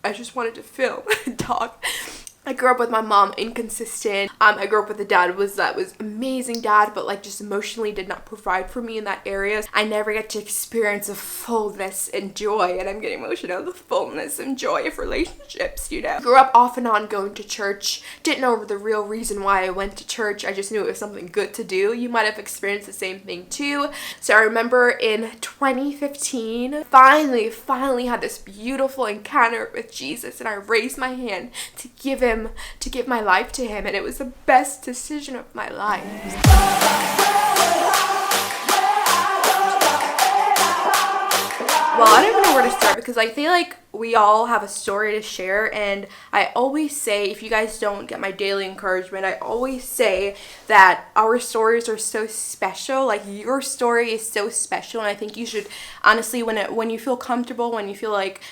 I just wanted to film and talk. I grew up with my mom, inconsistent. I grew up with a dad that was amazing dad, but like just emotionally did not provide for me in that area. I never get to experience the fullness and joy, and I'm getting emotional, the fullness and joy of relationships, you know. Grew up off and on going to church. Didn't know the real reason why I went to church. I just knew it was something good to do. You might have experienced the same thing too. So I remember in 2015, finally had this beautiful encounter with Jesus, and I raised my hand to give my life to him, and it was the best decision of my life. Well, I don't even know where to start because I feel like we all have a story to share, and I always say, if you guys don't get my daily encouragement, I always say that our stories are so special. Like, your story is so special, and I think you should honestly, when you feel comfortable, when you feel like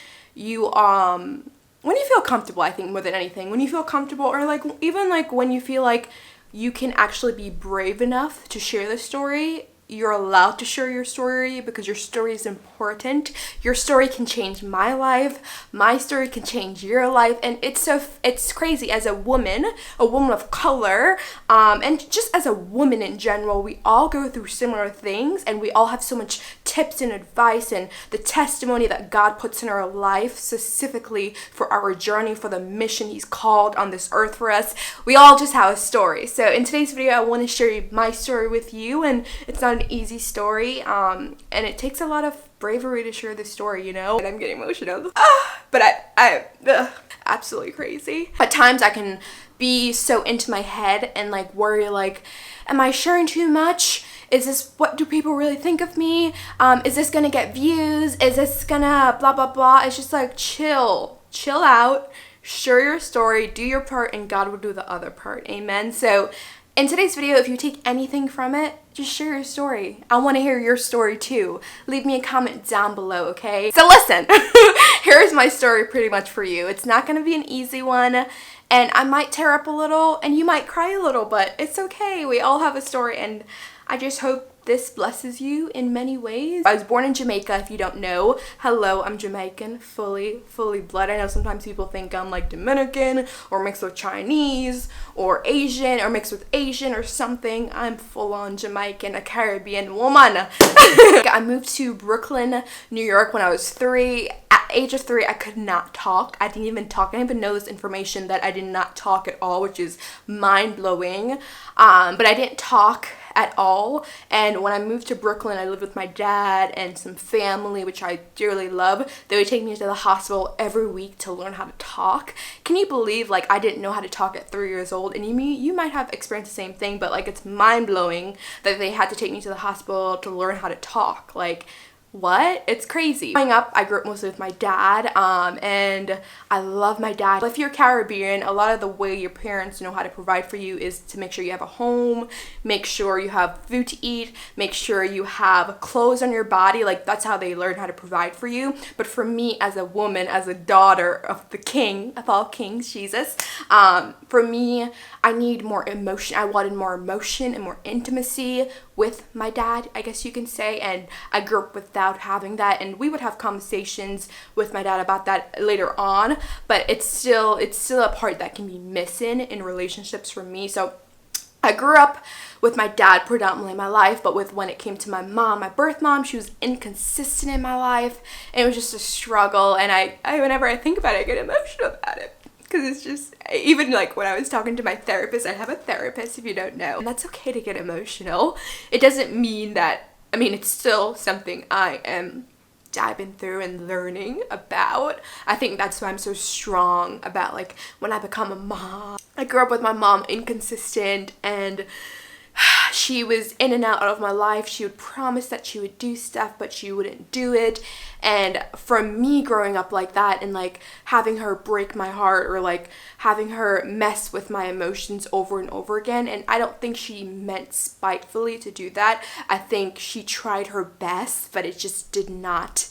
when you feel comfortable, I think more than anything, when you feel comfortable, or like even like when you feel like you can actually be brave enough to share the story, you're allowed to share your story because your story is important. Your story can change my life. My story can change your life. And it's crazy as a woman of color, and just as a woman in general, we all go through similar things, and we all have so much tips and advice and the testimony that God puts in our life specifically for our journey, for the mission he's called on this earth for us. We all just have a story. So in today's video, I want to share my story with you, and it's not an easy story, and it takes a lot of bravery to share this story, you know, and I'm getting emotional. But I absolutely crazy. At times I can be so into my head and like worry, like, am I sharing too much? What do people really think of me? Is this gonna get views? Is this gonna blah, blah, blah? It's just like, chill out, share your story, do your part, and God will do the other part. Amen. So in today's video, if you take anything from it, just share your story. I want to hear your story too. Leave me a comment down below, okay? So listen, here's my story pretty much for you. It's not going to be an easy one, and I might tear up a little, and you might cry a little, but it's okay. We all have a story, and I just hope this blesses you in many ways. I was born in Jamaica, if you don't know. Hello, I'm Jamaican, fully blood. I know sometimes people think I'm like Dominican or mixed with Chinese or Asian or mixed with Asian or something. I'm full on Jamaican, a Caribbean woman. I moved to Brooklyn, New York when I was 3. At age of 3, I could not talk. I didn't even talk. I didn't even know this information that I did not talk at all, which is mind-blowing. But I didn't talk at all, and when I moved to Brooklyn, I lived with my dad and some family, which I dearly love. They would take me to the hospital every week to learn how to talk. Can you believe, like, I didn't know how to talk at 3 years old? And you might have experienced the same thing, but like, it's mind-blowing that they had to take me to the hospital to learn how to talk. Like, what? It's crazy. Growing up, I grew up mostly with my dad, and I love my dad. If you're Caribbean, a lot of the way your parents know how to provide for you is to make sure you have a home, make sure you have food to eat, make sure you have clothes on your body. Like, that's how they learn how to provide for you. But for me, as a woman, as a daughter of the King of all kings, Jesus, for me, I need more emotion. I wanted more emotion and more intimacy with my dad, I guess you can say, and I grew up without having that, and we would have conversations with my dad about that later on, but it's still a part that can be missing in relationships for me. So I grew up with my dad predominantly in my life, but when it came to my mom, my birth mom, she was inconsistent in my life, and it was just a struggle, and I whenever I think about it, I get emotional about it. Because it's just, even like when I was talking to my therapist, I have a therapist if you don't know, and that's okay to get emotional. It doesn't mean that, I mean, it's still something I am diving through and learning about. I think that's why I'm so strong about like when I become a mom. I grew up with my mom, inconsistent, and she was in and out of my life. She would promise that she would do stuff, but she wouldn't do it. And from me growing up like that and like having her break my heart or like having her mess with my emotions over and over again, and I don't think she meant spitefully to do that. I think she tried her best, but it just did not,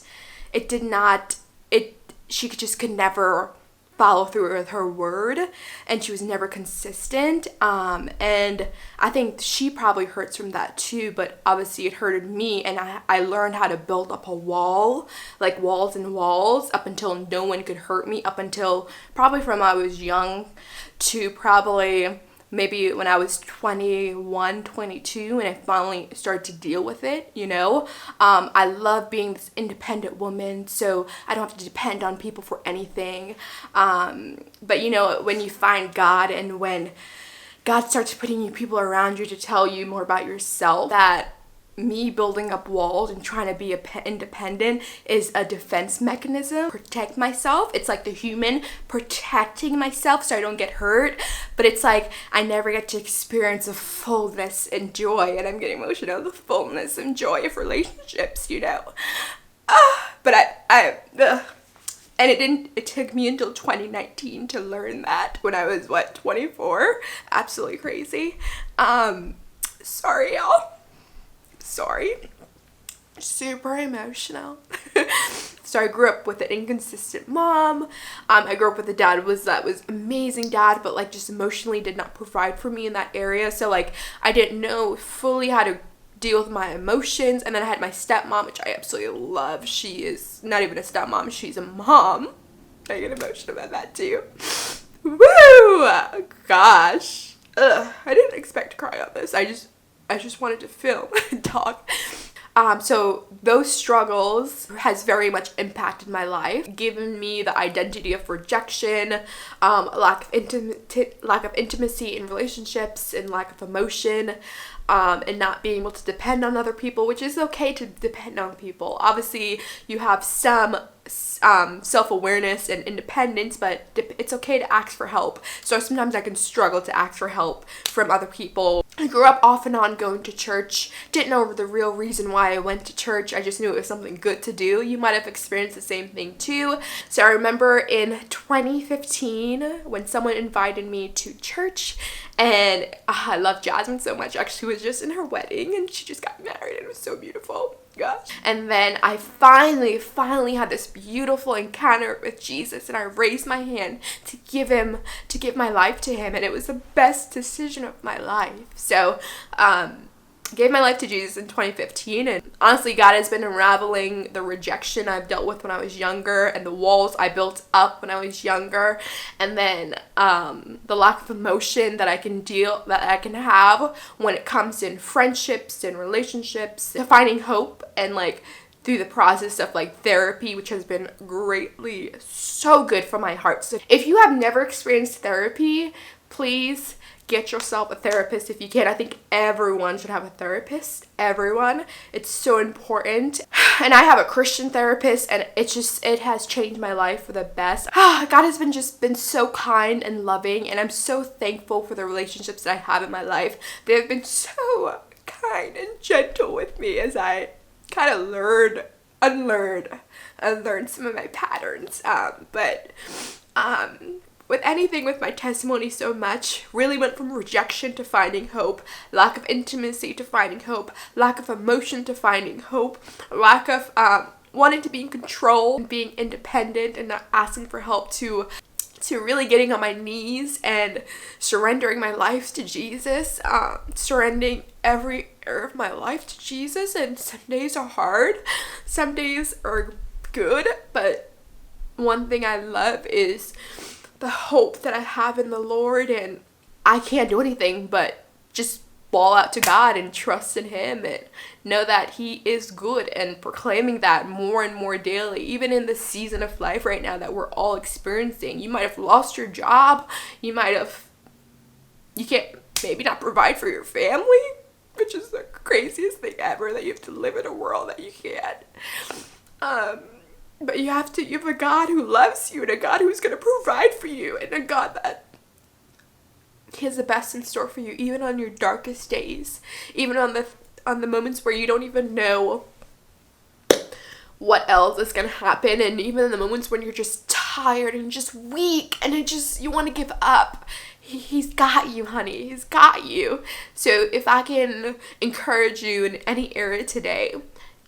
she just could never follow through with her word, and she was never consistent. And I think she probably hurts from that too, but obviously it hurted me, and I learned how to build up a wall, like walls and walls, up until no one could hurt me, up until probably from I was young to probably maybe when I was 21, 22, and I finally started to deal with it, you know. I love being this independent woman, so I don't have to depend on people for anything. But you know, when you find God, and when God starts putting you people around you to tell you more about yourself, that me building up walls and trying to be independent is a defense mechanism, protect myself. It's like the human protecting myself so I don't get hurt, but it's like I never get to experience the fullness and joy, and I'm getting emotional, the fullness and joy of relationships, you know. But and it took me until 2019 to learn that, when I was 24. Absolutely crazy. Sorry y'all. Sorry. Super emotional. So I grew up with an inconsistent mom. I grew up with a dad that was amazing dad, but like just emotionally did not provide for me in that area. So like I didn't know fully how to deal with my emotions. And then I had my stepmom, which I absolutely love. She is not even a stepmom, she's a mom. I get emotional about that too. Woo! Gosh. Ugh. I didn't expect to cry on this. I just wanted to film and talk. So those struggles has very much impacted my life, given me the identity of rejection, lack of intimacy in relationships, and lack of emotion, and not being able to depend on other people, which is okay to depend on people. Obviously, you have some self-awareness and independence, but it's okay to ask for help. So sometimes I can struggle to ask for help from other people. I grew up off and on going to church, didn't know the real reason why I went to church. I just knew it was something good to do. You might have experienced the same thing too. So I remember in 2015 when someone invited me to church, and I love Jasmine so much. Actually, she was just in her wedding and she just got married, and it was so beautiful. Gosh. And then I finally had this beautiful encounter with Jesus, and I raised my hand to give my life to him, and it was the best decision of my life. So gave my life to Jesus in 2015, and honestly God has been unraveling the rejection I've dealt with when I was younger, and the walls I built up when I was younger, and then the lack of emotion that I can have when it comes in friendships and relationships, finding hope, and like through the process of like therapy, which has been greatly so good for my heart. So if you have never experienced therapy, please get yourself a therapist if you can. I think everyone should have a therapist. Everyone. It's so important. And I have a Christian therapist, and it has changed my life for the best. God has been so kind and loving, and I'm so thankful for the relationships that I have in my life. They've been so kind and gentle with me as I kind of unlearn some of my patterns. With my testimony so much, really went from rejection to finding hope, lack of intimacy to finding hope, lack of emotion to finding hope, lack of wanting to be in control and being independent and not asking for help, to really getting on my knees and surrendering my life to Jesus, surrendering every area of my life to Jesus. And some days are hard, some days are good, but one thing I love is the hope that I have in the Lord, and I can't do anything but just bawl out to God and trust in him and know that he is good, and proclaiming that more and more daily, even in the season of life right now that we're all experiencing. You might have lost your job, you can't maybe not provide for your family, which is the craziest thing ever, that you have to live in a world that you can't. But you have a God who loves you, and a God who's going to provide for you, and a God that he has the best in store for you, even on your darkest days, even on the moments where you don't even know what else is going to happen, and even in the moments when you're just tired and just weak and you want to give up. He's got you, honey. He's got you. So if I can encourage you in any area today,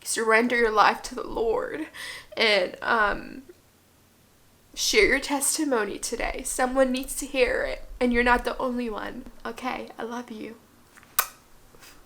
surrender your life to the Lord, and Share your testimony today. Someone needs to hear it, and you're not the only one. Okay, I love you.